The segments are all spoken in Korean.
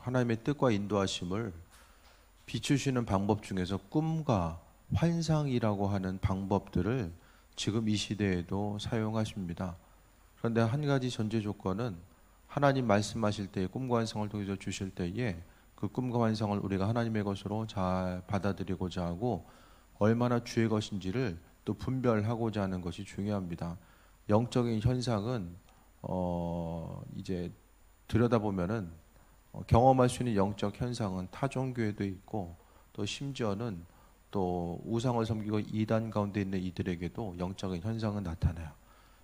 하나님의 뜻과 인도하심을 비추시는 방법 중에서 꿈과 환상이라고 하는 방법들을 지금 이 시대에도 사용하십니다. 그런데 한 가지 전제 조건은 하나님 말씀하실 때 꿈과 환상을 통해서 주실 때에 그 꿈과 환상을 우리가 하나님의 것으로 잘 받아들이고자 하고 얼마나 주의 것인지를 또 분별하고자 하는 것이 중요합니다. 영적인 현상은 이제 들여다보면은 경험할 수 있는 영적 현상은 타 종교에도 있고 또 심지어는 또 우상을 섬기고 이단 가운데 있는 이들에게도 영적인 현상은 나타나요.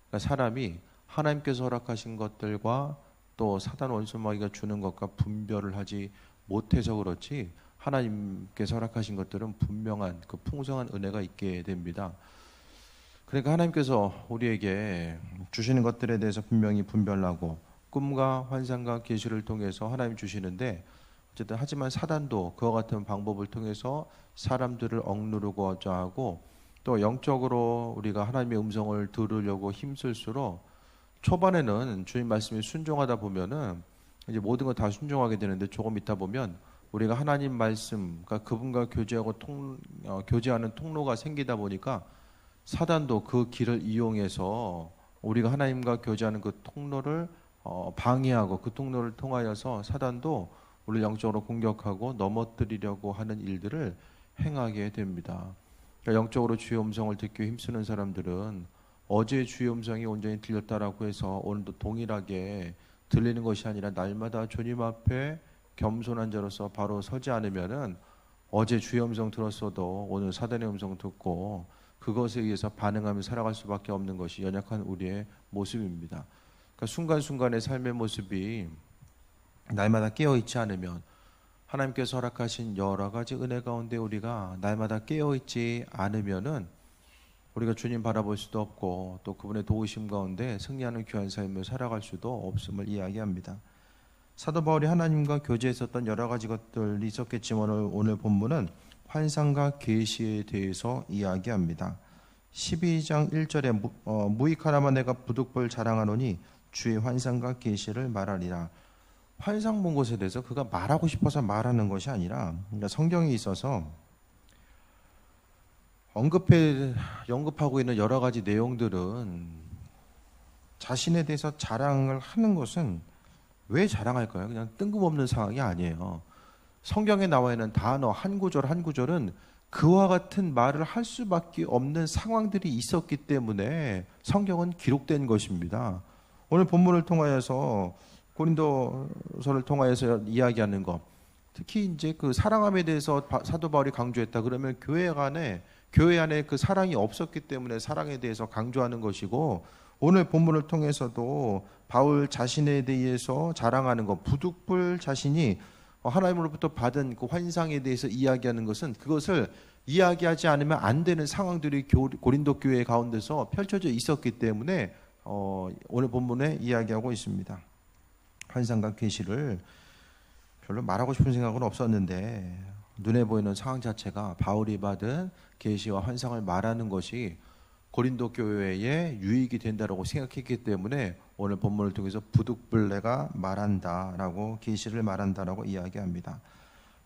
그러니까 사람이 하나님께서 허락하신 것들과 또 사단 원수마귀가 주는 것과 분별을 하지 못해서 그렇지 하나님께서 허락하신 것들은 분명한 그 풍성한 은혜가 있게 됩니다. 그러니까 하나님께서 우리에게 주시는 것들에 대해서 분명히 분별하고 꿈과 환상과 계시를 통해서 하나님 주시는데 어쨌든 하지만 사단도 그와 같은 방법을 통해서 사람들을 억누르고자 하고 또 영적으로 우리가 하나님의 음성을 들으려고 힘쓸수록 초반에는 주님 말씀에 순종하다 보면은 이제 모든 걸 다 순종하게 되는데 조금 있다 보면 우리가 하나님 말씀, 그러니까 그분과 교제하고 교제하는 통로가 생기다 보니까 사단도 그 길을 이용해서 우리가 하나님과 교제하는 그 통로를 방해하고 그 통로를 통하여서 사단도 우리를 영적으로 공격하고 넘어뜨리려고 하는 일들을 행하게 됩니다. 그러니까 영적으로 주의 음성을 듣기 힘쓰는 사람들은 어제 주의 음성이 온전히 들렸다라고 해서 오늘도 동일하게 들리는 것이 아니라 날마다 주님 앞에 겸손한 자로서 바로 서지 않으면은 어제 주의 음성 들었어도 오늘 사단의 음성 듣고 그것에 의해서 반응하며 살아갈 수밖에 없는 것이 연약한 우리의 모습입니다. 그러니까 순간순간의 삶의 모습이 날마다 깨어있지 않으면 하나님께서 허락하신 여러 가지 은혜 가운데 우리가 날마다 깨어있지 않으면은 우리가 주님 바라볼 수도 없고 또 그분의 도우심 가운데 승리하는 귀한 삶을 살아갈 수도 없음을 이야기합니다. 사도 바울이 하나님과 교제했었던 여러 가지 것들이 있었겠지만 오늘 본문은 환상과 계시에 대해서 이야기합니다. 12장 1절에 무익하나마 내가 부득불 자랑하노니 주의 환상과 계시를 말하리라. 환상 본 것에 대해서 그가 말하고 싶어서 말하는 것이 아니라 그러니까 성경에 있어서 언급하고 있는 여러 가지 내용들은 자신에 대해서 자랑을 하는 것은 왜 자랑할까요? 그냥 뜬금없는 상황이 아니에요. 성경에 나와 있는 단어 한 구절 한 구절은 그와 같은 말을 할 수밖에 없는 상황들이 있었기 때문에 성경은 기록된 것입니다. 오늘 본문을 통하여서 고린도서를 통하여서 이야기하는 것, 특히 이제 그 사랑함에 대해서 사도 바울이 강조했다 그러면 교회 안에 그 사랑이 없었기 때문에 사랑에 대해서 강조하는 것이고, 오늘 본문을 통해서도 바울 자신에 대해서 자랑하는 것, 부득불 자신이 하나님으로부터 받은 그 환상에 대해서 이야기하는 것은 그것을 이야기하지 않으면 안 되는 상황들이 고린도 교회 가운데서 펼쳐져 있었기 때문에 오늘 본문에 이야기하고 있습니다. 환상과 계시를 별로 말하고 싶은 생각은 없었는데 눈에 보이는 상황 자체가 바울이 받은 계시와 환상을 말하는 것이 고린도 교회에 유익이 된다라고 생각했기 때문에 오늘 본문을 통해서 부득불 내가 말한다라고 계시를 말한다라고 이야기합니다.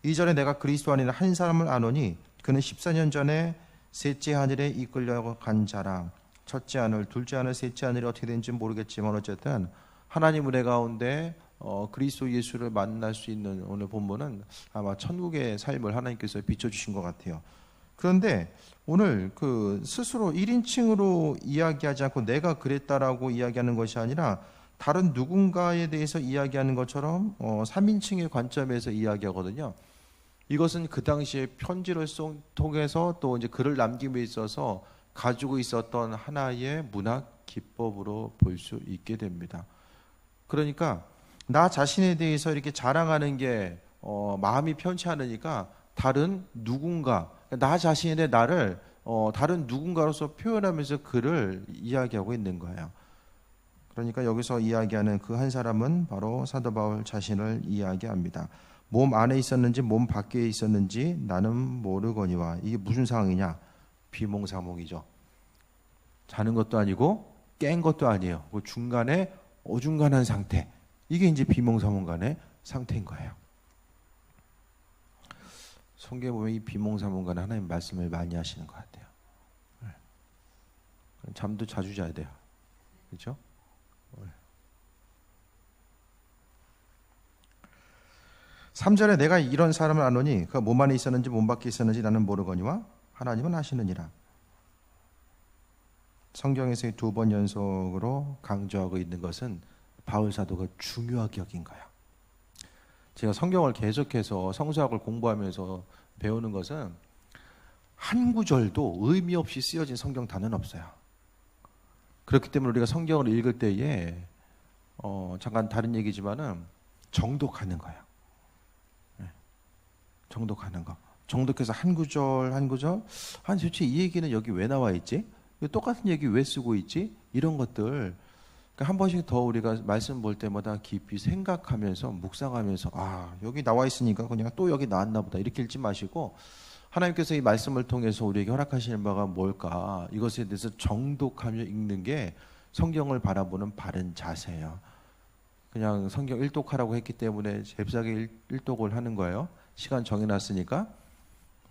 2절에 내가 그리스도 안에는 한 사람을 아노니 그는 14년 전에 셋째 하늘에 이끌려고 간 자라. 첫째 하늘, 둘째 하늘, 셋째 하늘이 어떻게 된지 모르겠지만 어쨌든 하나님 은혜 가운데 그리스도 예수를 만날 수 있는 오늘 본문은 아마 천국의 삶을 하나님께서 비춰주신 것 같아요. 그런데 오늘 그 스스로 1인칭으로 이야기하지 않고 내가 그랬다라고 이야기하는 것이 아니라 다른 누군가에 대해서 이야기하는 것처럼 3인칭의 관점에서 이야기하거든요. 이것은 그 당시에 편지를 통해서 또 이제 글을 남김에 있어서 가지고 있었던 하나의 문학 기법으로 볼 수 있게 됩니다. 그러니까 나 자신에 대해서 이렇게 자랑하는 게 마음이 편치 않으니까 다른 누군가, 나 자신의 나를 다른 누군가로서 표현하면서 글을 이야기하고 있는 거예요. 그러니까 여기서 이야기하는 그 한 사람은 바로 사도 바울 자신을 이야기합니다. 몸 안에 있었는지 몸 밖에 있었는지 나는 모르거니와. 이게 무슨 상황이냐? 비몽사몽이죠. 자는 것도 아니고 깬 것도 아니에요. 그 중간에 어중간한 상태, 이게 이제 비몽사몽간의 상태인 거예요. 성경에 보면 이 비몽사몽간에 하나님 말씀을 많이 하시는 것 같아요. 잠도 자주 자야 돼요. 그렇죠? 3절에 내가 이런 사람을 아노니 그가 몸 안에 있었는지 몸 밖에 있었는지 나는 모르거니와 하나님은 아시느니라. 성경에서 2번 연속으로 강조하고 있는 것은 바울 사도가 중요하게 여긴 거예요. 제가 성경을 계속해서 성서학을 공부하면서 배우는 것은 한 구절도 의미 없이 쓰여진 성경 단어는 없어요. 그렇기 때문에 우리가 성경을 읽을 때에 잠깐 다른 얘기지만은 정독하는 거예요. 정독하는 거. 정독해서 한 구절 한 구절 아니 도대체 이 얘기는 여기 왜 나와 있지? 똑같은 얘기 왜 쓰고 있지? 이런 것들 한 번씩 더 우리가 말씀 볼 때마다 깊이 생각하면서 묵상하면서 여기 나와 있으니까 그냥 또 여기 나왔나 보다 이렇게 읽지 마시고 하나님께서 이 말씀을 통해서 우리에게 허락하시는 바가 뭘까 이것에 대해서 정독하며 읽는 게 성경을 바라보는 바른 자세예요. 그냥 성경 일독하라고 했기 때문에 잽싸게 일독을 하는 거예요. 시간 정해놨으니까.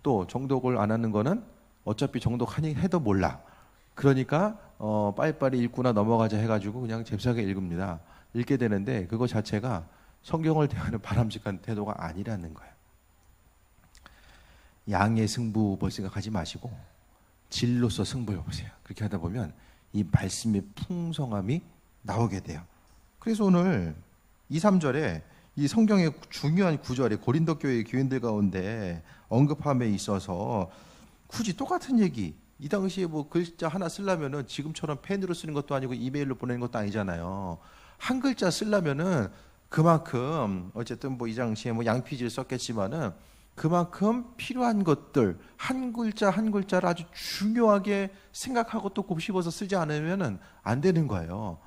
또 정독을 안 하는 거는 어차피 정독하니 해도 몰라. 그러니까 빨리빨리 읽구나 넘어가자 해가지고 그냥 잽싸게 읽습니다. 읽게 되는데 그거 자체가 성경을 대하는 바람직한 태도가 아니라는 거예요. 양의 승부 볼 생각하지 마시고 질로서 승부해 보세요. 그렇게 하다 보면 이 말씀의 풍성함이 나오게 돼요. 그래서 오늘 2, 3절에 이 성경의 중요한 구절에 고린도 교회 교인들 가운데 언급함에 있어서 굳이 똑같은 얘기 이 당시에 뭐 글자 하나 쓰려면은 지금처럼 펜으로 쓰는 것도 아니고 이메일로 보내는 것도 아니잖아요. 한 글자 쓰려면은 그만큼 어쨌든 뭐 이 당시에 뭐 양피지를 썼겠지만은 그만큼 필요한 것들 한 글자 한 글자를 아주 중요하게 생각하고 또 곱씹어서 쓰지 않으면은 안 되는 거예요.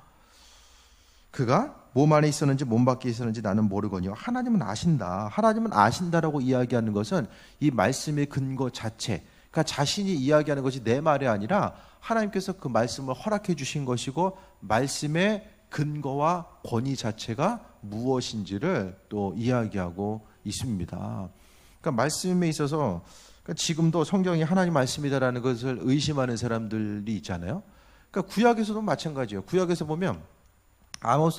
그가 몸 안에 있었는지 몸 밖에 있었는지 나는 모르거니와 하나님은 아신다. 하나님은 아신다라고 이야기하는 것은 이 말씀의 근거 자체, 그러니까 자신이 이야기하는 것이 내 말이 아니라 하나님께서 그 말씀을 허락해 주신 것이고 말씀의 근거와 권위 자체가 무엇인지를 또 이야기하고 있습니다. 그러니까 말씀에 있어서 그러니까 지금도 성경이 하나님 말씀이다라는 것을 의심하는 사람들이 있잖아요. 그러니까 구약에서도 마찬가지예요. 구약에서 보면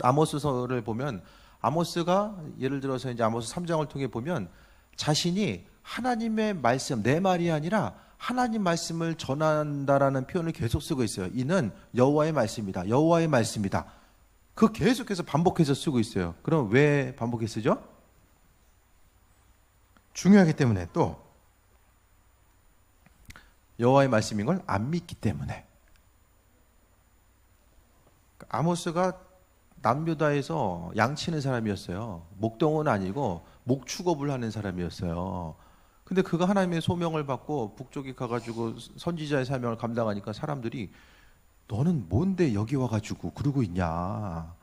아모스서를 보면 아모스가 예를 들어서 이제 아모스 3장을 통해 보면 자신이 하나님의 말씀, 내 말이 아니라 하나님 말씀을 전한다라는 표현을 계속 쓰고 있어요. 이는 여호와의 말씀이다. 여호와의 말씀이다. 그 계속해서 반복해서 쓰고 있어요. 그럼 왜 반복해서 쓰죠? 중요하기 때문에 또 여호와의 말씀인 걸 안 믿기 때문에. 아모스가 남유다에서 양치는 사람이었어요. 목동은 아니고 목축업을 하는 사람이었어요. 근데 그가 하나님의 소명을 받고 북쪽에 가가지고 선지자의 사명을 감당하니까 사람들이 너는 뭔데 여기 와가지고 그러고 있냐.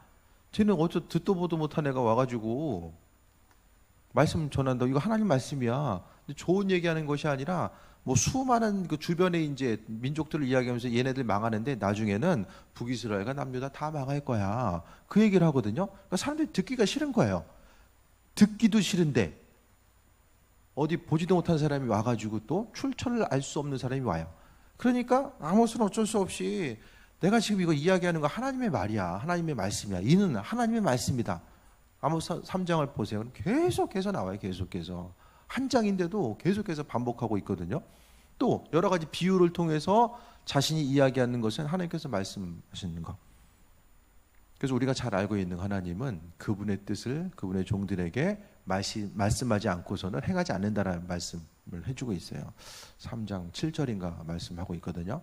쟤는 어쩌 듣도 보도 못한 애가 와가지고 말씀 전한다. 이거 하나님 말씀이야. 근데 좋은 얘기하는 것이 아니라 뭐 수많은 그 주변에 이제 민족들을 이야기하면서 얘네들 망하는데 나중에는 북이스라엘과 남유다 다 망할 거야. 그 얘기를 하거든요. 그러니까 사람들이 듣기가 싫은 거예요. 듣기도 싫은데 어디 보지도 못한 사람이 와가지고 또 출처를 알 수 없는 사람이 와요. 그러니까 아모스는 어쩔 수 없이 내가 지금 이거 이야기하는 거 하나님의 말이야. 하나님의 말씀이야. 이는 하나님의 말씀이다. 아모스 3장을 보세요. 계속해서 나와요. 계속해서. 한 장인데도 계속해서 반복하고 있거든요. 또 여러 가지 비유를 통해서 자신이 이야기하는 것은 하나님께서 말씀하시는 것. 그래서 우리가 잘 알고 있는 하나님은 그분의 뜻을 그분의 종들에게 말씀하지 않고서는 행하지 않는다라는 말씀을 해주고 있어요. 3장 7절인가 말씀하고 있거든요.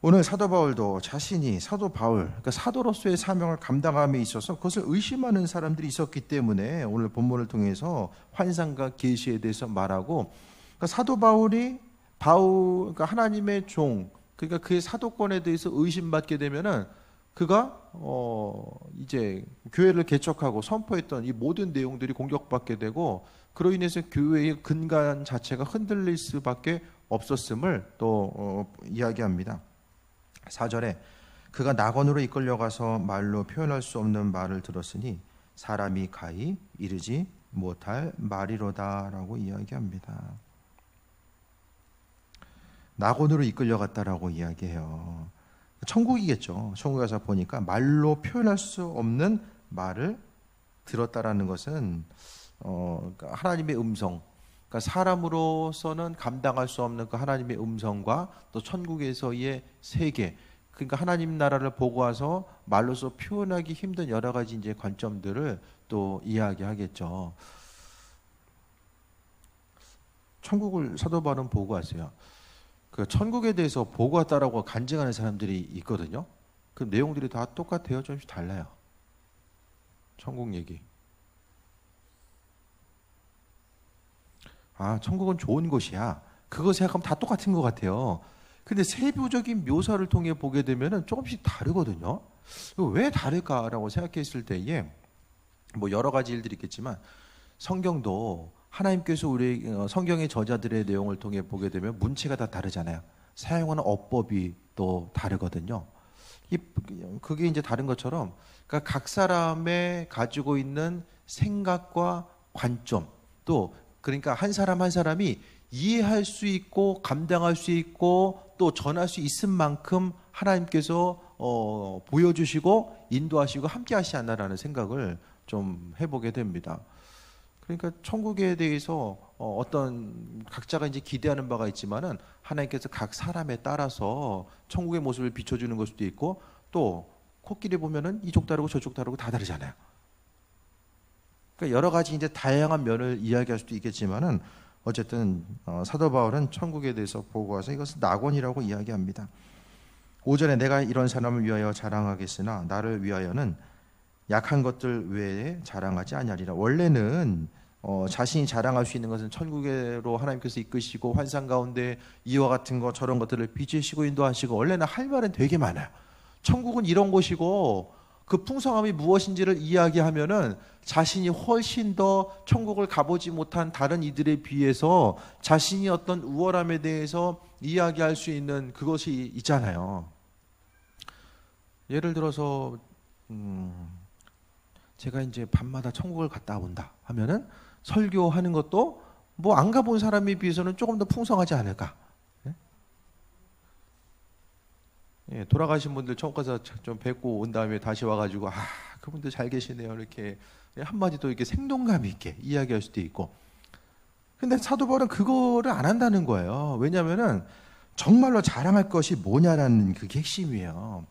오늘 사도 바울도 자신이 사도 바울, 그러니까 사도로서의 사명을 감당함에 있어서 그것을 의심하는 사람들이 있었기 때문에 오늘 본문을 통해서 환상과 계시에 대해서 말하고, 그러니까 사도 바울이 그러니까 하나님의 종, 그러니까 그의 사도권에 대해서 의심받게 되면은 그가 이제 교회를 개척하고 선포했던 이 모든 내용들이 공격받게 되고 그로 인해서 교회의 근간 자체가 흔들릴 수밖에 없었음을 또 이야기합니다. 4절에 그가 낙원으로 이끌려가서 말로 표현할 수 없는 말을 들었으니 사람이 가히 이르지 못할 말이로다라고 이야기합니다. 낙원으로 이끌려갔다라고 이야기해요. 천국이겠죠. 천국에 가서 보니까 말로 표현할 수 없는 말을 들었다라는 것은 그러니까 하나님의 음성, 그러니까 사람으로서는 감당할 수 없는 그 하나님의 음성과 또 천국에서의 세계, 그러니까 하나님 나라를 보고 와서 말로서 표현하기 힘든 여러 가지 이제 관점들을 또 이야기하겠죠. 천국을 사도 바울은 보고 왔어요. 그 천국에 대해서 보고 왔다라고 간증하는 사람들이 있거든요. 그 내용들이 다 똑같아요. 좀씩 달라요. 천국 얘기. 아, 천국은 좋은 곳이야. 그거 생각하면 다 똑같은 것 같아요. 근데 세부적인 묘사를 통해 보게 되면은 조금씩 다르거든요. 왜 다를까라고 생각했을 때에 뭐 여러 가지 일들이 있겠지만 성경도 하나님께서 우리 성경의 저자들의 내용을 통해 보게 되면 문체가 다 다르잖아요. 사용하는 어법이 또 다르거든요. 그게 이제 다른 것처럼 그러니까 각 사람의 가지고 있는 생각과 관점 또 그러니까 한 사람 한 사람이 이해할 수 있고 감당할 수 있고 또 전할 수 있을 만큼 하나님께서 보여주시고 인도하시고 함께 하시지 않나라는 생각을 좀 해보게 됩니다. 그러니까 천국에 대해서 어떤 각자가 이제 기대하는 바가 있지만은 하나님께서 각 사람에 따라서 천국의 모습을 비춰주는 걸 수도 있고 또 코끼리 보면은 이쪽 다르고 저쪽 다르고 다 다르잖아요. 그러니까 여러 가지 이제 다양한 면을 이야기할 수도 있겠지만은 어쨌든 사도 바울은 천국에 대해서 보고 와서 이것은 낙원이라고 이야기합니다. 5절에 내가 이런 사람을 위하여 자랑하겠으나 나를 위하여는 약한 것들 외에 자랑하지 아니하리라. 원래는 자신이 자랑할 수 있는 것은 천국으로 하나님께서 이끄시고 환상 가운데 이와 같은 것 저런 것들을 비추시고 인도하시고 원래는 할 말은 되게 많아요. 천국은 이런 곳이고 그 풍성함이 무엇인지를 이야기하면은 자신이 훨씬 더 천국을 가보지 못한 다른 이들에 비해서 자신이 어떤 우월함에 대해서 이야기할 수 있는 그것이 있잖아요. 예를 들어서 제가 이제 밤마다 천국을 갔다 온다 하면은 설교하는 것도 뭐 안 가본 사람에 비해서는 조금 더 풍성하지 않을까? 예, 돌아가신 분들 천국 가서 좀 뵙고 온 다음에 다시 와가지고 그분들 잘 계시네요 이렇게 한마디 또 이렇게 생동감 있게 이야기할 수도 있고. 근데 사도 바울은 그거를 안 한다는 거예요. 왜냐하면은 정말로 자랑할 것이 뭐냐라는 그게 핵심이에요.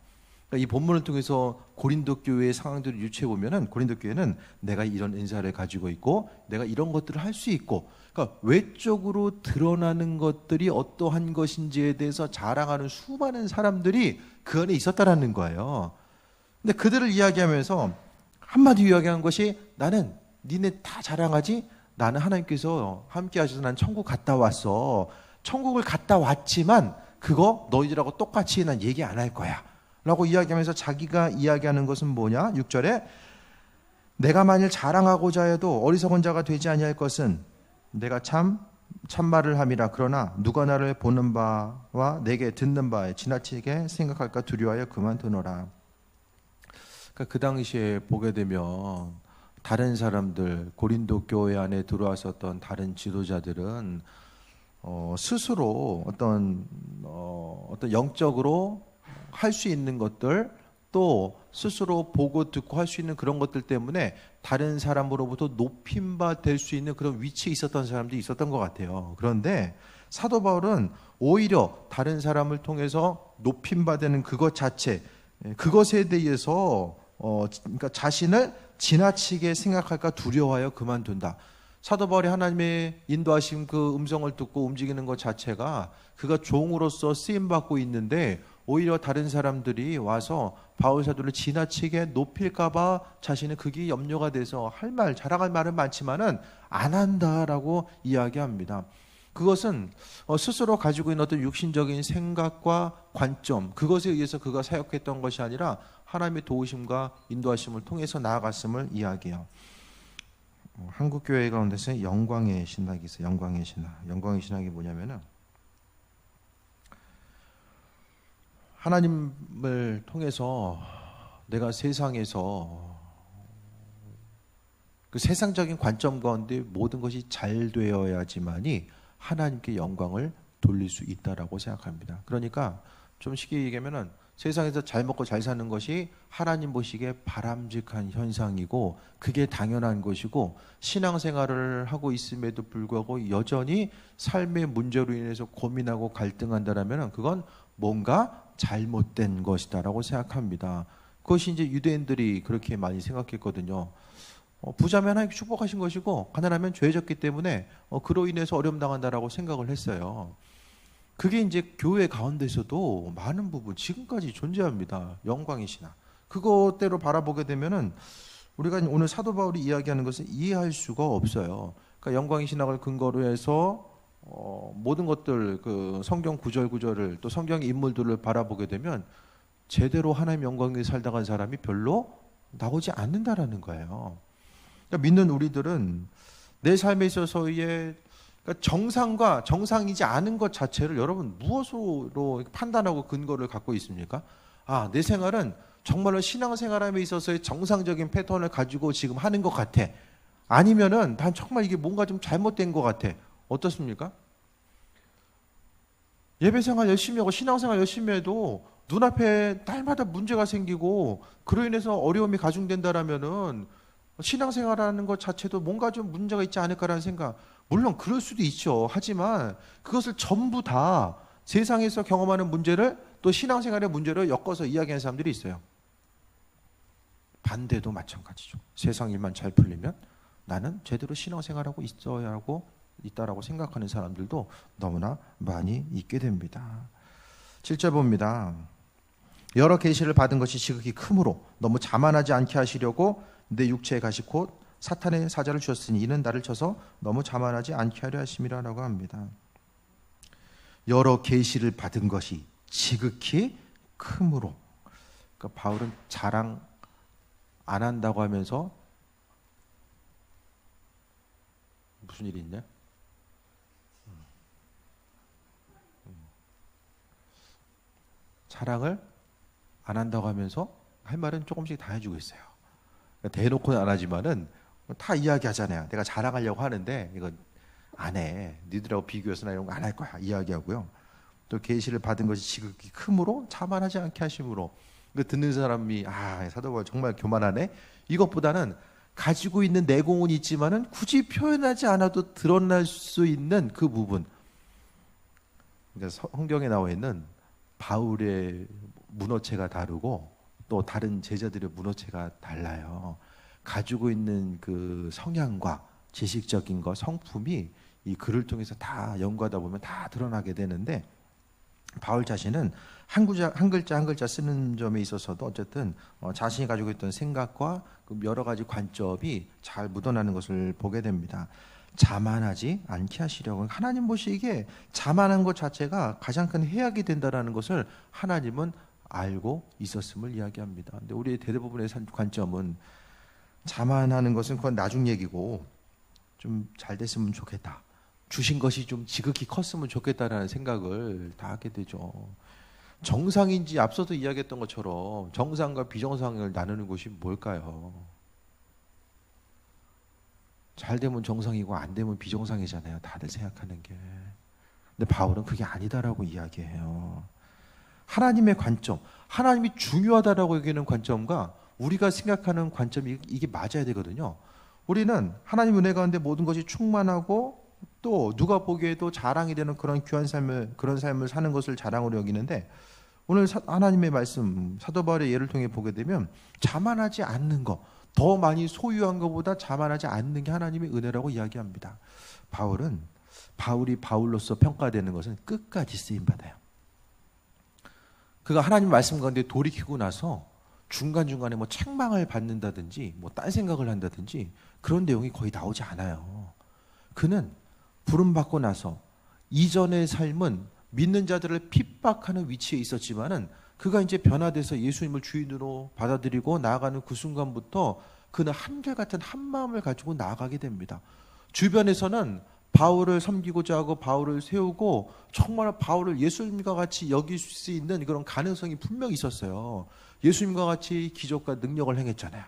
이 본문을 통해서 고린도 교회의 상황들을 유추해 보면은 고린도 교회는 내가 이런 은사를 가지고 있고 내가 이런 것들을 할 수 있고 그러니까 외적으로 드러나는 것들이 어떠한 것인지에 대해서 자랑하는 수많은 사람들이 그 안에 있었다라는 거예요. 근데 그들을 이야기하면서 한마디 이야기한 것이 나는 니네 다 자랑하지 나는 하나님께서 함께 하셔서 난 천국 갔다 왔어. 천국을 갔다 왔지만 그거 너희들하고 똑같이 난 얘기 안 할 거야 라고 이야기하면서 자기가 이야기하는 것은 뭐냐? 6절에 내가 만일 자랑하고자 해도 어리석은 자가 되지 아니할 것은 내가 참말을 함이라. 그러나 누가 나를 보는 바와 내게 듣는 바에 지나치게 생각할까 두려워하여 그만두노라. 그러니까 그 당시에 보게 되면 다른 사람들 고린도 교회 안에 들어왔었던 다른 지도자들은 스스로 어떤 영적으로 할 수 있는 것들 또 스스로 보고 듣고 할 수 있는 그런 것들 때문에 다른 사람으로부터 높임바 될 수 있는 그런 위치에 있었던 사람들이 있었던 것 같아요. 그런데 사도 바울은 오히려 다른 사람을 통해서 높임받는 그것 자체 그것에 대해서 그러니까 자신을 지나치게 생각할까 두려워하여 그만둔다. 사도 바울이 하나님의 인도하신 그 음성을 듣고 움직이는 것 자체가 그가 종으로서 쓰임받고 있는데 오히려 다른 사람들이 와서 바울 사도를 지나치게 높일까봐 자신은 그게 염려가 돼서 자랑할 말은 많지만은 안 한다라고 이야기합니다. 그것은 스스로 가지고 있는 어떤 육신적인 생각과 관점 그것에 의해서 그가 사역했던 것이 아니라 하나님의 도우심과 인도하심을 통해서 나아갔음을 이야기해요. 한국 교회 가운데서 영광의 신학이 있어요. 영광의 신학. 영광의 신학이 뭐냐면은 하나님을 통해서 내가 세상에서 그 세상적인 관점 가운데 모든 것이 잘 되어야지만이 하나님께 영광을 돌릴 수 있다라고 생각합니다. 그러니까 좀 쉽게 얘기하면은 세상에서 잘 먹고 잘 사는 것이 하나님 보시기에 바람직한 현상이고 그게 당연한 것이고 신앙생활을 하고 있음에도 불구하고 여전히 삶의 문제로 인해서 고민하고 갈등한다라면 그건 뭔가 잘못된 것이다라고 생각합니다. 그것이 이제 유대인들이 그렇게 많이 생각했거든요. 부자면 하나님 축복하신 것이고 가난하면 죄졌기 때문에 그로 인해서 어려움 당한다라고 생각을 했어요. 그게 이제 교회 가운데서도 많은 부분 지금까지 존재합니다. 영광의 신앙. 그것대로 바라보게 되면은 우리가 오늘 사도 바울이 이야기하는 것을 이해할 수가 없어요. 그러니까 영광의 신앙을 근거로 해서 모든 것들 그 성경 구절을 또 성경의 인물들을 바라보게 되면 제대로 하나님 영광에 살다 간 사람이 별로 나오지 않는다라는 거예요. 그러니까 믿는 우리들은 내 삶에 있어서의 그러니까 정상과 정상이지 않은 것 자체를 여러분 무엇으로 판단하고 근거를 갖고 있습니까? 아, 내 생활은 정말로 신앙생활함에 있어서의 정상적인 패턴을 가지고 지금 하는 것 같아. 아니면은 난 정말 이게 뭔가 좀 잘못된 것 같아. 어떻습니까? 예배생활 열심히 하고 신앙생활 열심히 해도 눈앞에 날마다 문제가 생기고 그로 인해서 어려움이 가중된다라면은 신앙생활하는 것 자체도 뭔가 좀 문제가 있지 않을까라는 생각. 물론 그럴 수도 있죠. 하지만 그것을 전부 다 세상에서 경험하는 문제를 또 신앙생활의 문제로 엮어서 이야기하는 사람들이 있어요. 반대도 마찬가지죠. 세상 일만 잘 풀리면 나는 제대로 신앙생활하고 있어야 하고 있다라고 생각하는 사람들도 너무나 많이 있게 됩니다. 7절 봅니다. 여러 계시를 받은 것이 지극히 크므로 너무 자만하지 않게 하시려고 내 육체의 가시 곧 사탄의 사자를 주셨으니 이는 나를 쳐서 너무 자만하지 않게 하려 하심이라고 합니다. 여러 계시를 받은 것이 지극히 크므로. 그러니까 바울은 자랑 안 한다고 하면서 무슨 일이 있냐? 자랑을 안 한다고 하면서 할 말은 조금씩 다 해주고 있어요. 그러니까 대놓고는 안 하지만은 다 이야기하잖아요. 내가 자랑하려고 하는데 이건 안 해. 니들하고 비교해서나 이런 거 안 할 거야. 이야기하고요. 또 계시를 받은 것이 지극히 크므로 자만하지 않게 하심으로. 그 듣는 사람이 사도 바울 정말 교만하네. 이것보다는 가지고 있는 내공은 있지만은 굳이 표현하지 않아도 드러날 수 있는 그 부분. 그러니까 성경에 나와 있는 바울의 문어체가 다르고 또 다른 제자들의 문어체가 달라요. 가지고 있는 그 성향과 지식적인 것, 성품이 이 글을 통해서 다 연구하다 보면 다 드러나게 되는데 바울 자신은 한 글자 한 글자 쓰는 점에 있어서도 어쨌든 자신이 가지고 있던 생각과 그 여러 가지 관점이 잘 묻어나는 것을 보게 됩니다. 자만하지 않게 하시려고. 하나님 보시기에 자만한 것 자체가 가장 큰 해악이 된다는 것을 하나님은 알고 있었음을 이야기합니다. 근데 우리의 대부분의 관점은 자만하는 것은 그건 나중 얘기고 좀 잘 됐으면 좋겠다. 주신 것이 좀 지극히 컸으면 좋겠다라는 생각을 다 하게 되죠. 정상인지 앞서도 이야기했던 것처럼 정상과 비정상을 나누는 것이 뭘까요? 잘 되면 정상이고 안 되면 비정상이잖아요. 다들 생각하는 게. 근데 바울은 그게 아니다라고 이야기해요. 하나님의 관점, 하나님이 중요하다라고 여기는 관점과 우리가 생각하는 관점이 이게 맞아야 되거든요. 우리는 하나님 은혜 가운데 모든 것이 충만하고 또 누가 보기에도 자랑이 되는 그런 귀한 삶을, 그런 삶을 사는 것을 자랑으로 여기는데 오늘 하나님의 말씀, 사도 바울의 예를 통해 보게 되면 자만하지 않는 것, 더 많이 소유한 것보다 자만하지 않는 게 하나님의 은혜라고 이야기합니다. 바울이 바울로서 평가되는 것은 끝까지 쓰임받아요. 그가 하나님 말씀 가운데 돌이키고 나서 중간중간에 뭐 책망을 받는다든지 뭐 딴 생각을 한다든지 그런 내용이 거의 나오지 않아요. 그는 부름받고 나서 이전의 삶은 믿는 자들을 핍박하는 위치에 있었지만은 그가 이제 변화돼서 예수님을 주인으로 받아들이고 나아가는 그 순간부터 그는 한결같은 한 마음을 가지고 나아가게 됩니다. 주변에서는 바울을 섬기고자 하고 바울을 세우고 정말 바울을 예수님과 같이 여길 수 있는 그런 가능성이 분명히 있었어요. 예수님과 같이 기적과 능력을 행했잖아요.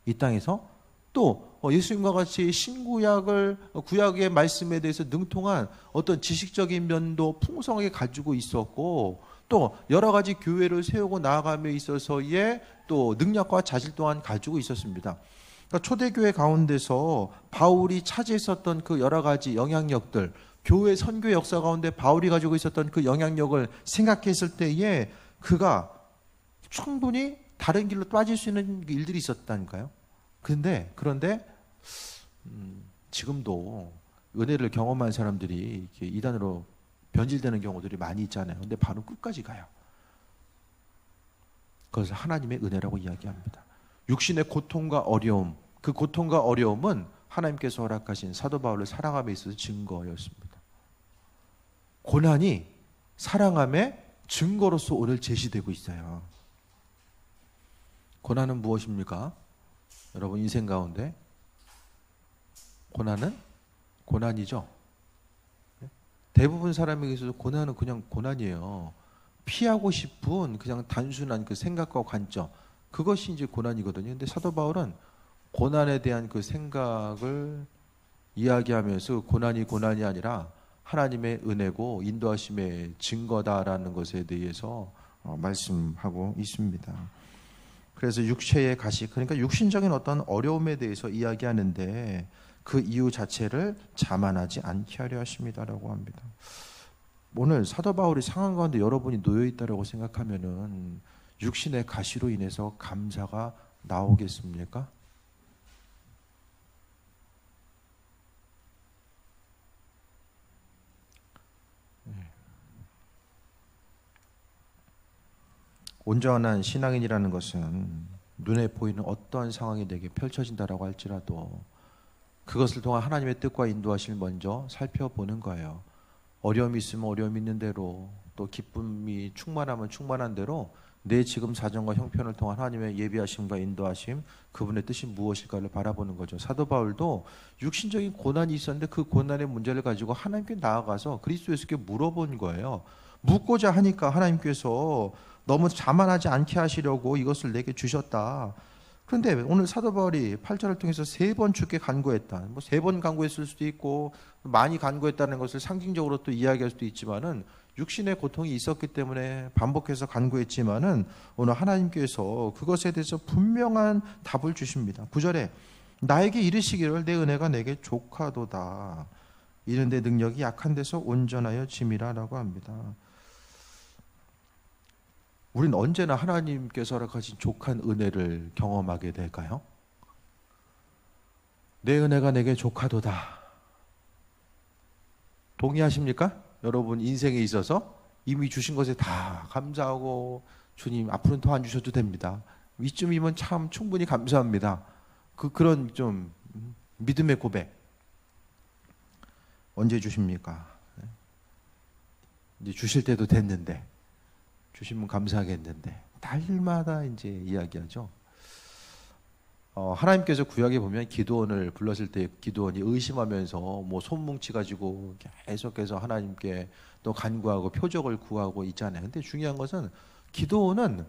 이 땅에서 또 예수님과 같이 신구약을 구약의 말씀에 대해서 능통한 어떤 지식적인 면도 풍성하게 가지고 있었고 또 여러 가지 교회를 세우고 나아감에 있어서의 또 능력과 자질 또한 가지고 있었습니다. 그러니까 초대교회 가운데서 바울이 차지했었던 그 여러 가지 영향력들, 교회 선교 역사 가운데 바울이 가지고 있었던 그 영향력을 생각했을 때에 그가 충분히 다른 길로 빠질 수 있는 일들이 있었다니까요. 그런데 지금도 은혜를 경험한 사람들이 이렇게 이단으로 변질되는 경우들이 많이 있잖아요. 근데 바로 끝까지 가요. 그것을 하나님의 은혜라고 이야기합니다. 육신의 고통과 어려움, 그 고통과 어려움은 하나님께서 허락하신 사도 바울을 사랑함에 있어서 증거였습니다. 고난이 사랑함의 증거로서 오늘 제시되고 있어요. 고난은 무엇입니까? 여러분 인생 가운데 고난은 고난이죠. 대부분 사람에게 있어서 고난은 그냥 고난이에요. 피하고 싶은 그냥 단순한 그 생각과 관점, 그것이 이제 고난이거든요. 근데 사도 바울은 고난에 대한 그 생각을 이야기하면서 고난이 아니라 하나님의 은혜고 인도하심의 증거다라는 것에 대해서 말씀하고 있습니다. 그래서 육체의 가식, 그러니까 육신적인 어떤 어려움에 대해서 이야기하는데 그 이유 자체를 자만하지 않게 하려 하십니다라고 합니다. 오늘 사도 바울이 상황 가운데 여러분이 놓여 있다라고 생각하면은 육신의 가시로 인해서 감사가 나오겠습니까? 온전한 신앙인이라는 것은 눈에 보이는 어떠한 상황이 내게 펼쳐진다라고 할지라도 그것을 통한 하나님의 뜻과 인도하심을 먼저 살펴보는 거예요. 어려움이 있으면 어려움이 있는 대로, 또 기쁨이 충만하면 충만한 대로 내 지금 사정과 형편을 통한 하나님의 예비하심과 인도하심, 그분의 뜻이 무엇일까를 바라보는 거죠. 사도 바울도 육신적인 고난이 있었는데 그 고난의 문제를 가지고 하나님께 나아가서 그리스도 예수께 물어본 거예요. 묻고자 하니까 하나님께서 너무 자만하지 않게 하시려고 이것을 내게 주셨다. 그런데 오늘 사도 바울이 8절을 통해서 3번 주께 간구했다. 뭐 3번 간구했을 수도 있고 많이 간구했다는 것을 상징적으로 또 이야기할 수도 있지만은 육신의 고통이 있었기 때문에 반복해서 간구했지만은 오늘 하나님께서 그것에 대해서 분명한 답을 주십니다. 9절에 나에게 이르시기를 내 은혜가 내게 족하도다. 이는 내 능력이 약한 데서 온전하여 짐이라라고 합니다. 우리는 언제나 하나님께서 허락하신 족한 은혜를 경험하게 될까요? 내 은혜가 내게 족하도다. 동의하십니까? 여러분 인생에 있어서 이미 주신 것에 다 감사하고 주님 앞으로는 더 안 주셔도 됩니다. 이쯤이면 참 충분히 감사합니다. 그런 좀 믿음의 고백 언제 주십니까? 이제 주실 때도 됐는데 주시면 감사하겠는데 달마다 이제 이야기하죠. 하나님께서 구약에 보면 기드온을 불렀을 때 기드온이 의심하면서 뭐 손뭉치 가지고 계속해서 하나님께 또 간구하고 표적을 구하고 있잖아요. 근데 중요한 것은 기드온은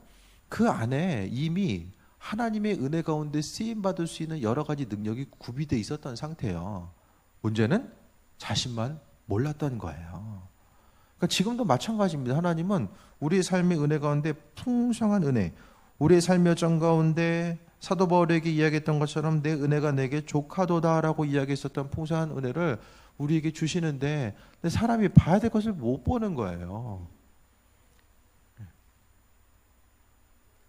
그 안에 이미 하나님의 은혜 가운데 쓰임 받을 수 있는 여러 가지 능력이 구비되어 있었던 상태예요. 문제는 자신만 몰랐던 거예요. 그러니까 지금도 마찬가지입니다. 하나님은 우리의 삶의 은혜 가운데 풍성한 은혜, 우리의 삶의 여정 가운데 사도 바울에게 이야기했던 것처럼 내 은혜가 내게 족하도다라고 이야기했었던 풍성한 은혜를 우리에게 주시는데 사람이 봐야 될 것을 못 보는 거예요.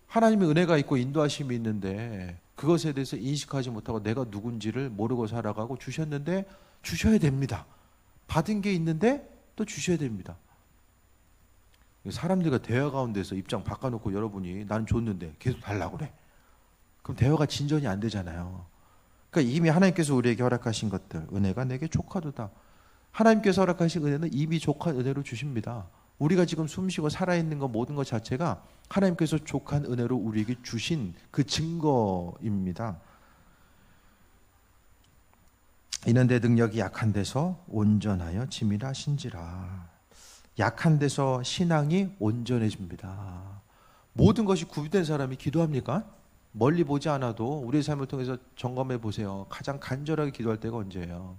하나님의 은혜가 있고 인도하심이 있는데 그것에 대해서 인식하지 못하고 내가 누군지를 모르고 살아가고 주셨는데 주셔야 됩니다. 받은 게 있는데 또 주셔야 됩니다. 사람들과 대화 가운데서 입장 바꿔놓고 여러분이 나는 줬는데 계속 달라고 그래. 그럼 대화가 진전이 안 되잖아요. 그러니까 이미 하나님께서 우리에게 허락하신 것들, 은혜가 내게 족하도다. 하나님께서 허락하신 은혜는 이미 족한 은혜로 주십니다. 우리가 지금 숨쉬고 살아있는 것 모든 것 자체가 하나님께서 족한 은혜로 우리에게 주신 그 증거입니다. 이는 내 능력이 약한 데서 온전하여 짐이라 하신지라. 약한 데서 신앙이 온전해집니다. 모든 것이 구비된 사람이 기도합니까? 멀리 보지 않아도 우리의 삶을 통해서 점검해 보세요. 가장 간절하게 기도할 때가 언제예요?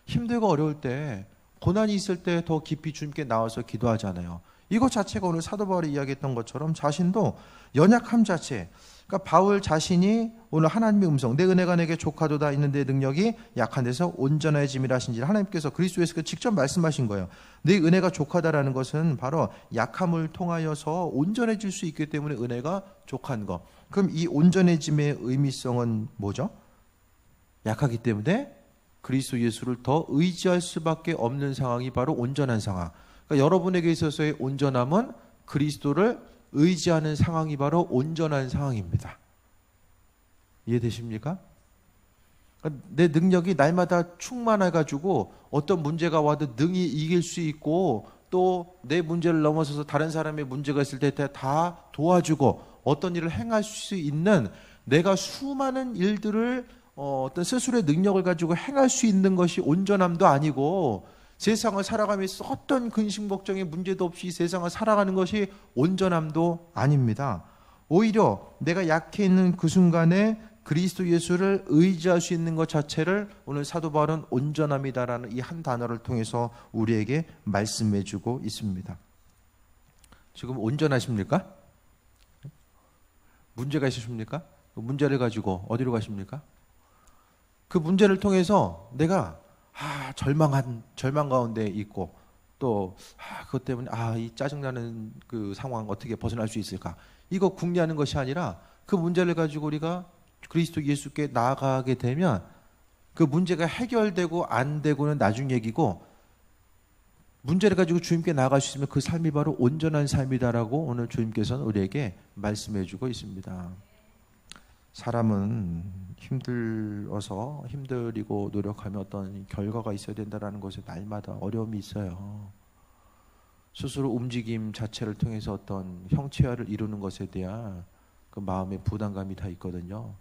힘들고 어려울 때, 고난이 있을 때 더 깊이 주님께 나와서 기도하잖아요. 이것 자체가 오늘 사도 바울이 이야기했던 것처럼 자신도 연약함 자체, 그러니까 바울 자신이 오늘 하나님의 음성, 내 은혜가 내게 족하도다 있는 내 능력이 약한 데서 온전해짐이라 하신지 하나님께서 그리스도에서 직접 말씀하신 거예요. 내 은혜가 족하다라는 것은 바로 약함을 통하여서 온전해질 수 있기 때문에 은혜가 족한 거. 그럼 이 온전해짐의 의미성은 뭐죠? 약하기 때문에 그리스도 예수를 더 의지할 수밖에 없는 상황이 바로 온전한 상황. 그러니까 여러분에게 있어서의 온전함은 그리스도를 의지하는 상황이 바로 온전한 상황입니다. 이해되십니까? 그러니까 내 능력이 날마다 충만해가지고 어떤 문제가 와도 능히 이길 수 있고 또 내 문제를 넘어서서 다른 사람의 문제가 있을 때 다 도와주고 어떤 일을 행할 수 있는 내가 수많은 일들을 어떤 스스로의 능력을 가지고 행할 수 있는 것이 온전함도 아니고 세상을 살아가면서 어떤 근심 걱정의 문제도 없이 세상을 살아가는 것이 온전함도 아닙니다. 오히려 내가 약해 있는 그 순간에 그리스도 예수를 의지할 수 있는 것 자체를 오늘 사도 바울은 온전함이다라는 이 한 단어를 통해서 우리에게 말씀해 주고 있습니다. 지금 온전하십니까? 문제가 있으십니까? 그 문제를 가지고 어디로 가십니까? 그 문제를 통해서 내가 절망 가운데 있고 또 그것 때문에 이 짜증나는 그 상황 어떻게 벗어날 수 있을까? 이거 궁리하는 것이 아니라 그 문제를 가지고 우리가 그리스도 예수께 나아가게 되면 그 문제가 해결되고 안 되고는 나중 얘기고 문제를 가지고 주님께 나아갈 수 있으면 그 삶이 바로 온전한 삶이다라고 오늘 주님께서는 우리에게 말씀해 주고 있습니다. 사람은 힘들어서 힘들이고 노력하면 어떤 결과가 있어야 된다는 것에 날마다 어려움이 있어요. 스스로 움직임 자체를 통해서 어떤 형체화를 이루는 것에 대한 그 마음의 부담감이 다 있거든요.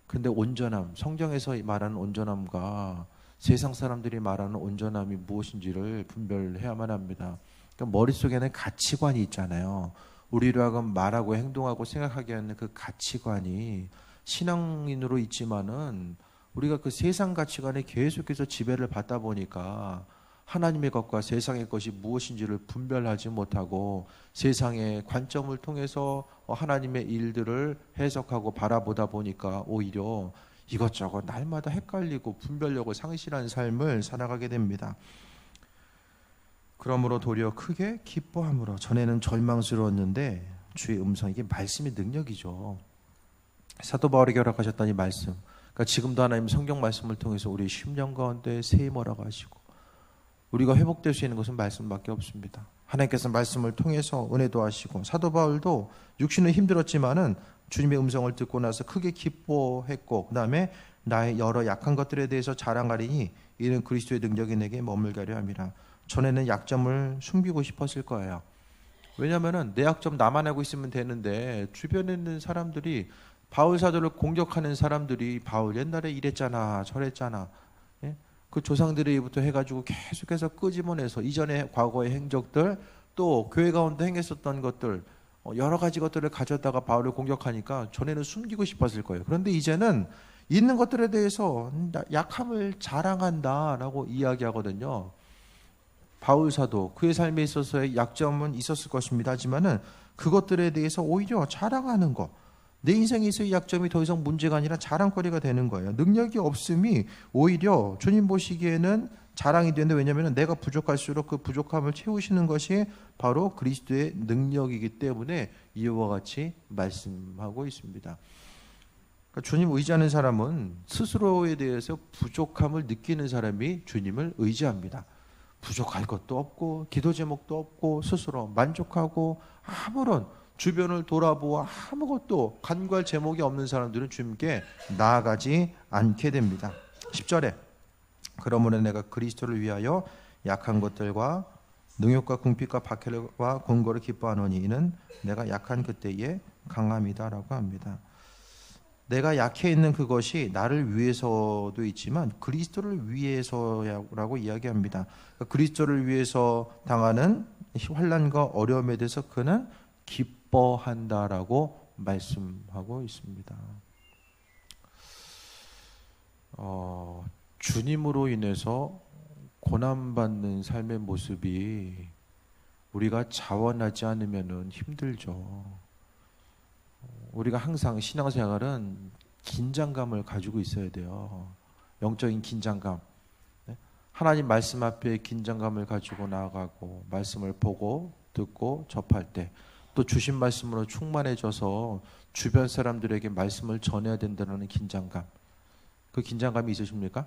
근데 온전함, 성경에서 말하는 온전함과 세상 사람들이 말하는 온전함이 무엇인지를 분별해야만 합니다. 그러니까 머릿속에는 가치관이 있잖아요. 우리로 하여금 말하고 행동하고 생각하게 하는 그 가치관이 신앙인으로 있지만은 우리가 그 세상 가치관에 계속해서 지배를 받다 보니까 하나님의 것과 세상의 것이 무엇인지를 분별하지 못하고 세상의 관점을 통해서 하나님의 일들을 해석하고 바라보다 보니까 오히려 이것저것 날마다 헷갈리고 분별력을 상실한 삶을 살아가게 됩니다. 그러므로 도리어 크게 기뻐함으로 전에는 절망스러웠는데 주의 음성, 이게 말씀의 능력이죠. 사도 바울이 결합하셨던 이 말씀, 그러니까 지금도 하나님 성경 말씀을 통해서 우리 심령 가운데 세임하라고 하시고 우리가 회복될 수 있는 것은 말씀밖에 없습니다. 하나님께서 말씀을 통해서 은혜도 하시고 사도 바울도 육신은 힘들었지만은 주님의 음성을 듣고 나서 크게 기뻐했고 그 다음에 나의 여러 약한 것들에 대해서 자랑하리니 이는 그리스도의 능력이 내게 머물게 함이라. 전에는 약점을 숨기고 싶었을 거예요. 왜냐하면 내 약점 나만 알고 있으면 되는데 주변에 있는 사람들이 바울 사도를 공격하는 사람들이 바울 옛날에 이랬잖아 저랬잖아 그 조상들이부터 해가지고 계속해서 끄집어내서 이전의 과거의 행적들 또 교회 가운데 행했었던 것들 여러 가지 것들을 가져다가 바울을 공격하니까 전에는 숨기고 싶었을 거예요. 그런데 이제는 있는 것들에 대해서 약함을 자랑한다라고 이야기하거든요. 바울 사도 그의 삶에 있어서의 약점은 있었을 것입니다. 하지만은 그것들에 대해서 오히려 자랑하는 것, 내 인생에 있어의 약점이 더 이상 문제가 아니라 자랑거리가 되는 거예요. 능력이 없음이 오히려 주님 보시기에는 자랑이 되는데 왜냐하면 내가 부족할수록 그 부족함을 채우시는 것이 바로 그리스도의 능력이기 때문에 이와 같이 말씀하고 있습니다. 그러니까 주님 의지하는 사람은 스스로에 대해서 부족함을 느끼는 사람이 주님을 의지합니다. 부족할 것도 없고 기도 제목도 없고 스스로 만족하고 아무런 주변을 돌아보아 아무것도 간구할 제목이 없는 사람들은 주님께 나아가지 않게 됩니다. 10절에 그러므로 내가 그리스도를 위하여 약한 것들과 능욕과 궁핍과 박해와 권고를 기뻐하노니 이는 내가 약한 그때의 강함이다라고 합니다. 내가 약해 있는 그것이 나를 위해서도 있지만 그리스도를 위해서라고 이야기합니다. 그리스도를 위해서 당하는 환난과 어려움에 대해서 그는 기뻐한다라고 말씀하고 있습니다. 주님으로 인해서 고난받는 삶의 모습이 우리가 자원하지 않으면은 힘들죠. 우리가 항상 신앙생활은 긴장감을 가지고 있어야 돼요. 영적인 긴장감. 하나님 말씀 앞에 긴장감을 가지고 나아가고 말씀을 보고 듣고 접할 때 또 주신 말씀으로 충만해져서 주변 사람들에게 말씀을 전해야 된다는 긴장감. 그 긴장감이 있으십니까?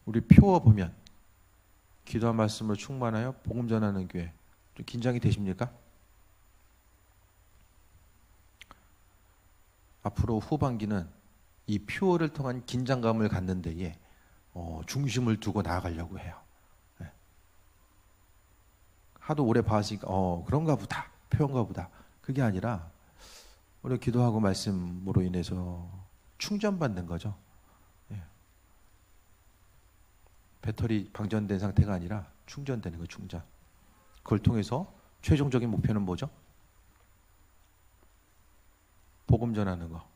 우리 표어 보면 기도와 말씀으로 충만하여 복음 전하는 교회. 좀 긴장이 되십니까? 앞으로 후반기는 이 표어를 통한 긴장감을 갖는 데에 중심을 두고 나아가려고 해요. 네. 하도 오래 봐으니까 그런가 보다, 표현가 보다. 그게 아니라 우리 기도하고 말씀으로 인해서 충전받는 거죠. 네. 배터리 방전된 상태가 아니라 충전되는 거예요. 충전. 그걸 통해서 최종적인 목표는 뭐죠? 복음 전하는 거.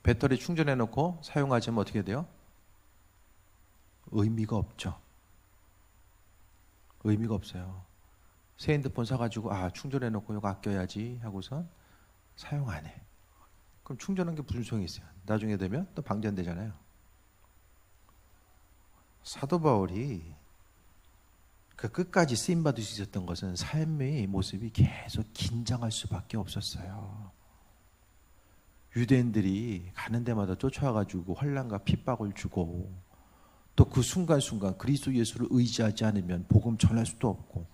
배터리 충전해 놓고 사용하지 않으면 어떻게 돼요? 의미가 없죠. 의미가 없어요. 새 핸드폰 사가지고 충전해 놓고 이거 아껴야지 하고선 사용 안 해. 그럼 충전한 게 무슨 소용이 있어요? 나중에 되면 또 방전되잖아요. 사도 바울이 그 끝까지 쓰임받을 수 있었던 것은 삶의 모습이 계속 긴장할 수밖에 없었어요. 유대인들이 가는 데마다 쫓아와가지고 환난과 핍박을 주고 또 그 순간순간 그리스도 예수를 의지하지 않으면 복음 전할 수도 없고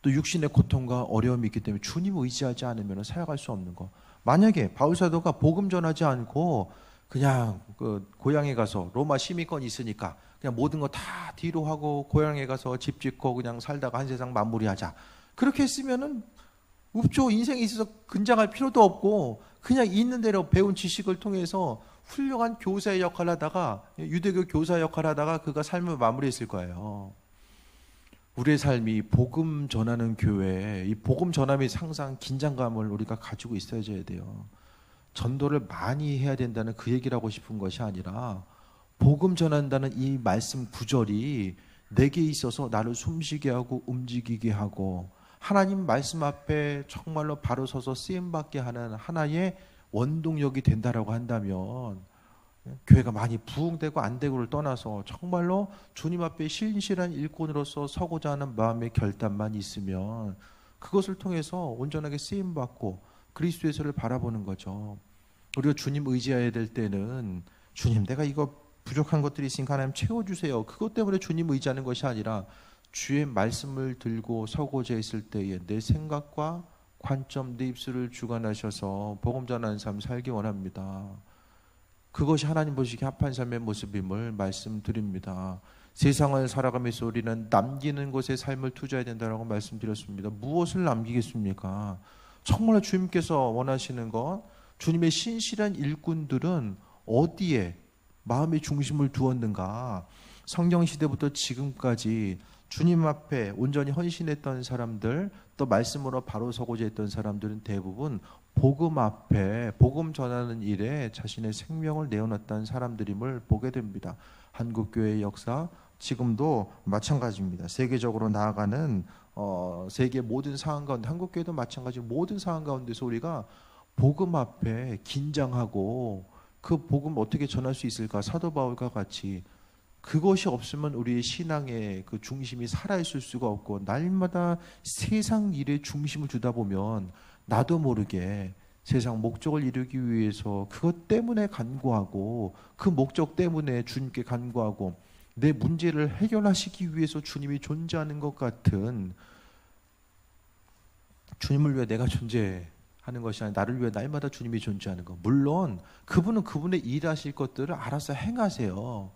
또 육신의 고통과 어려움이 있기 때문에 주님을 의지하지 않으면 살아갈 수 없는 거. 만약에 바울 사도가 복음 전하지 않고 그냥 그 고향에 가서 로마 시민권이 있으니까 그냥 모든 거 다 뒤로 하고 고향에 가서 집 짓고 그냥 살다가 한 세상 마무리하자. 그렇게 했으면은 없죠. 인생에 있어서 근장할 필요도 없고 그냥 있는 대로 배운 지식을 통해서 훌륭한 교사의 역할을 하다가 유대교 교사 역할을 하다가 그가 삶을 마무리했을 거예요. 우리의 삶이 복음 전하는 교회, 이 복음 전함이 항상 긴장감을 우리가 가지고 있어야 돼요. 전도를 많이 해야 된다는 그 얘기를 하고 싶은 것이 아니라 복음 전한다는 이 말씀 구절이 내게 있어서 나를 숨쉬게 하고 움직이게 하고 하나님 말씀 앞에 정말로 바로 서서 쓰임받게 하는 하나의 원동력이 된다라고 한다면 교회가 많이 부흥되고 안 되고를 떠나서 정말로 주님 앞에 신실한 일꾼으로서 서고자 하는 마음의 결단만 있으면 그것을 통해서 온전하게 쓰임받고 그리스도 예수를 바라보는 거죠. 우리가 주님 의지해야 될 때는 주님 내가 이거 부족한 것들이 있으니까 하나님 채워주세요. 그것 때문에 주님 의지하는 것이 아니라 주의 말씀을 들고 서고자 했을 때에 내 생각과 관점, 내 입술을 주관하셔서 복음 전하는 삶 살기 원합니다. 그것이 하나님 보시기에 합한 삶의 모습임을 말씀드립니다. 세상을 살아가면서 우리는 남기는 곳에 삶을 투자해야 된다고 말씀드렸습니다. 무엇을 남기겠습니까? 정말 주님께서 원하시는 것, 주님의 신실한 일꾼들은 어디에 마음의 중심을 두었는가? 성경 시대부터 지금까지 주님 앞에 온전히 헌신했던 사람들, 또 말씀으로 바로 서고자 했던 사람들은 대부분 복음 앞에 복음 전하는 일에 자신의 생명을 내어놨다는 사람들임을 보게 됩니다. 한국교회의 역사 지금도 마찬가지입니다. 세계적으로 나아가는 세계 모든 상황 가운데 한국교회도 마찬가지 모든 상황 가운데서 우리가 복음 앞에 긴장하고 그 복음 어떻게 전할 수 있을까? 사도 바울과 같이 그것이 없으면 우리의 신앙의 그 중심이 살아있을 수가 없고 날마다 세상 일에 중심을 두다 보면 나도 모르게 세상 목적을 이루기 위해서 그것 때문에 간구하고 그 목적 때문에 주님께 간구하고 내 문제를 해결하시기 위해서 주님이 존재하는 것 같은 주님을 위해 내가 존재하는 것이 아니라 나를 위해 날마다 주님이 존재하는 것. 물론 그분은 그분의 일하실 것들을 알아서 행하세요.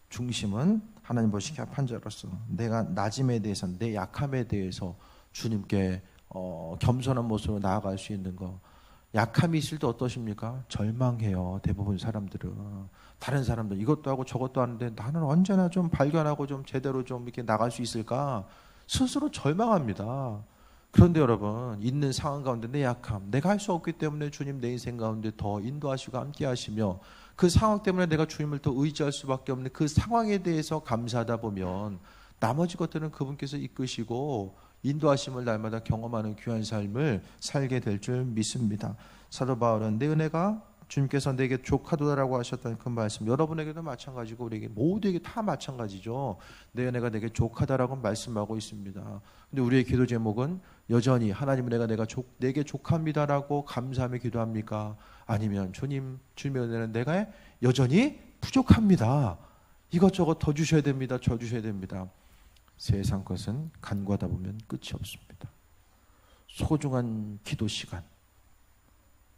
중심은 하나님 보시기에 합한 자로서 내가 낮음에 대해서 내 약함에 대해서 주님께 겸손한 모습으로 나아갈 수 있는 거. 약함이 있을 때 어떠십니까? 절망해요. 대부분 사람들은. 다른 사람들 이것도 하고 저것도 하는데 나는 언제나 좀 발견하고 좀 제대로 좀 이렇게 나갈 수 있을까? 스스로 절망합니다. 그런데 여러분, 있는 상황 가운데 내 약함, 내가 할 수 없기 때문에 주님 내 인생 가운데 더 인도하시고 함께 하시며 그 상황 때문에 내가 주님을 더 의지할 수밖에 없는 그 상황에 대해서 감사하다 보면 나머지 것들은 그분께서 이끄시고 인도하심을 날마다 경험하는 귀한 삶을 살게 될 줄 믿습니다. 사도 바울은 내 은혜가 주님께서 내게 족하도다라고 하셨던 그 말씀, 여러분에게도 마찬가지고 우리에게 모두에게 다 마찬가지죠. 내 은혜가 내게 족하다라고 말씀하고 있습니다. 근데 우리의 기도 제목은 여전히 하나님 은혜가 내게 족합니다라고 감사하며 기도합니까? 아니면 주님의 은혜는 내가 여전히 부족합니다. 이것저것 더 주셔야 됩니다. 저 주셔야 됩니다. 세상 것은 간과하다 보면 끝이 없습니다. 소중한 기도 시간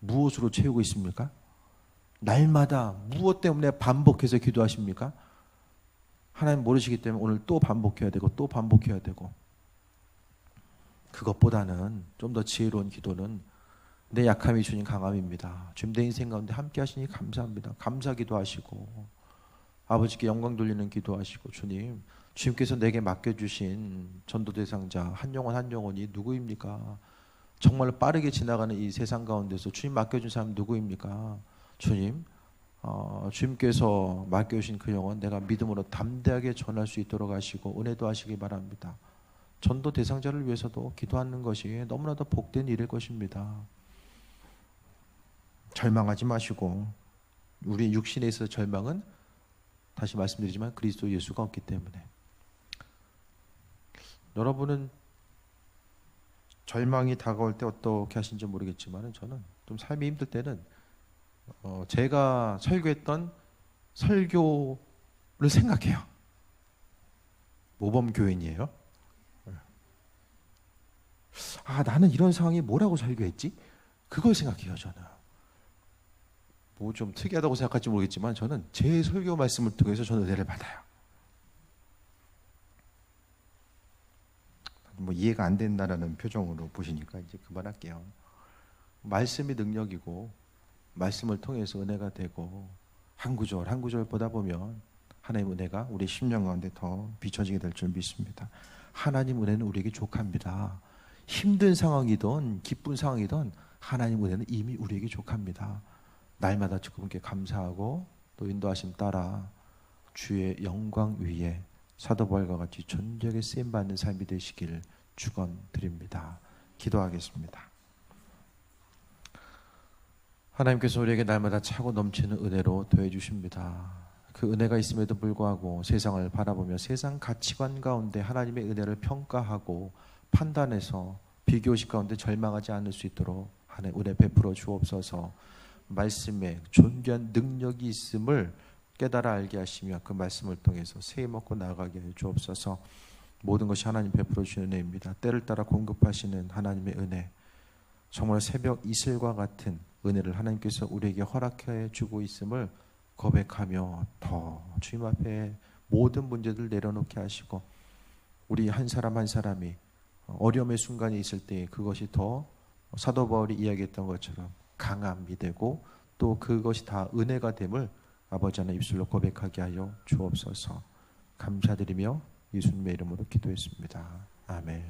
무엇으로 채우고 있습니까? 날마다 무엇 때문에 반복해서 기도하십니까? 하나님 모르시기 때문에 오늘 또 반복해야 되고 또 반복해야 되고, 그것보다는 좀 더 지혜로운 기도는 내 약함이 주님 강함입니다. 주님 내 인생 가운데 함께 하시니 감사합니다. 감사 기도하시고 아버지께 영광 돌리는 기도하시고, 주님께서 내게 맡겨주신 전도 대상자 한 영혼 한 영혼이 누구입니까? 정말 빠르게 지나가는 이 세상 가운데서 주님 맡겨준 사람 누구입니까? 주님께서 맡겨주신 그 영혼 내가 믿음으로 담대하게 전할 수 있도록 하시고 은혜도 하시기 바랍니다. 전도 대상자를 위해서도 기도하는 것이 너무나도 복된 일일 것입니다. 절망하지 마시고, 우리 육신에 있어서 절망은 다시 말씀드리지만 그리스도 예수가 없기 때문에, 여러분은 절망이 다가올 때 어떻게 하신지 모르겠지만 저는 좀 삶이 힘들 때는 제가 설교했던 설교를 생각해요. 모범교인이에요. 나는 이런 상황이 뭐라고 설교했지? 그걸 생각해요. 저는 뭐 좀 특이하다고 생각할지 모르겠지만 저는 제 설교 말씀을 통해서 저는 은혜를 받아요. 뭐 이해가 안 된다라는 표정으로 보시니까 이제 그만할게요. 말씀이 능력이고 말씀을 통해서 은혜가 되고 한 구절 한 구절 보다 보면 하나님 은혜가 우리 심령 가운데 더 비춰지게 될 줄 믿습니다. 하나님 은혜는 우리에게 족합니다. 힘든 상황이든 기쁜 상황이든 하나님 은혜는 이미 우리에게 족합니다. 날마다 그분께 감사하고 또 인도하심 따라 주의 영광 위에 사도 바울과 같이 존귀하게 쓰임받는 삶이 되시기를 축원드립니다. 기도하겠습니다. 하나님께서 우리에게 날마다 차고 넘치는 은혜로 더해 주십니다. 그 은혜가 있음에도 불구하고 세상을 바라보며 세상 가치관 가운데 하나님의 은혜를 평가하고 판단해서 비교식 가운데 절망하지 않을 수 있도록 하나님 은혜 베풀어 주옵소서. 말씀에 존귀한 능력이 있음을 깨달아 알게 하시며 그 말씀을 통해서 세임 얻고 나아가게 해 주옵소서. 모든 것이 하나님 베풀어 주시는 은혜입니다. 때를 따라 공급하시는 하나님의 은혜, 정말 새벽 이슬과 같은 은혜를 하나님께서 우리에게 허락해 주고 있음을 고백하며 더 주님 앞에 모든 문제들 내려놓게 하시고, 우리 한 사람 한 사람이 어려움의 순간이 있을 때 그것이 더 사도 바울이 이야기했던 것처럼 강함이 되고 또 그것이 다 은혜가 됨을 아버지 하나님 입술로 고백하게 하여 주옵소서. 감사드리며 예수님의 이름으로 기도했습니다. 아멘.